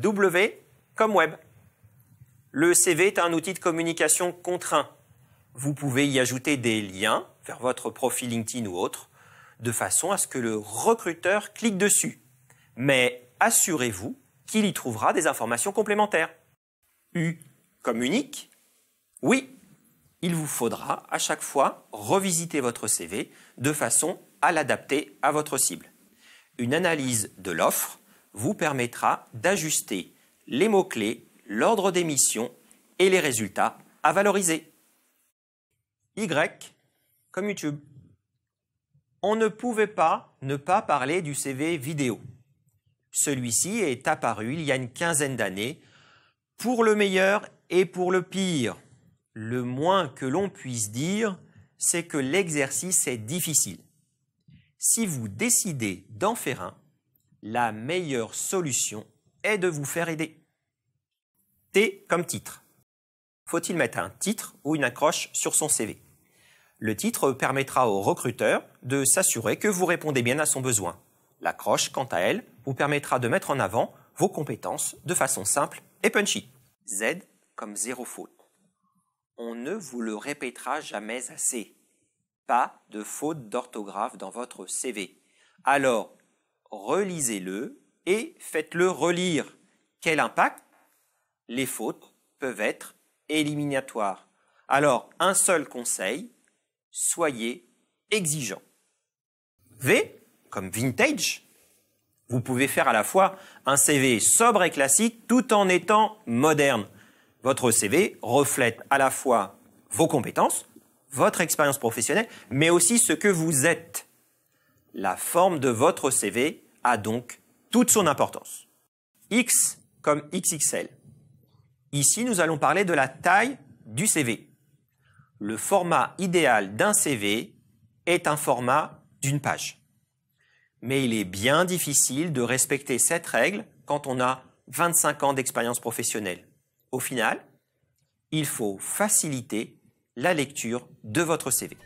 W comme web. Le CV est un outil de communication contraint. Vous pouvez y ajouter des liens vers votre profil LinkedIn ou autre, de façon à ce que le recruteur clique dessus. Mais assurez-vous qu'il y trouvera des informations complémentaires. U comme unique. Oui, il vous faudra à chaque fois revisiter votre CV de façon à l'adapter à votre cible. Une analyse de l'offre vous permettra d'ajuster les mots-clés, l'ordre des missions et les résultats à valoriser. Y comme YouTube. On ne pouvait pas ne pas parler du CV vidéo. Celui-ci est apparu il y a une quinzaine d'années pour le meilleur et pour le pire. Le moins que l'on puisse dire, c'est que l'exercice est difficile. Si vous décidez d'en faire un, la meilleure solution est de vous faire aider. T comme titre. Faut-il mettre un titre ou une accroche sur son CV? Le titre permettra au recruteur de s'assurer que vous répondez bien à son besoin. L'accroche, quant à elle, vous permettra de mettre en avant vos compétences de façon simple et punchy. Z comme zéro faute. On ne vous le répétera jamais assez. Pas de faute d'orthographe dans votre CV. Alors, relisez-le et faites-le relire. Quel impact? Les fautes peuvent être éliminatoires. Alors, un seul conseil, soyez exigeant. V comme vintage. Vous pouvez faire à la fois un CV sobre et classique tout en étant moderne. Votre CV reflète à la fois vos compétences, votre expérience professionnelle, mais aussi ce que vous êtes. La forme de votre CV a donc toute son importance. X comme XXL. Ici, nous allons parler de la taille du CV. Le format idéal d'un CV est un format d'une page. Mais il est bien difficile de respecter cette règle quand on a 25 ans d'expérience professionnelle. Au final, il faut faciliter la lecture de votre CV.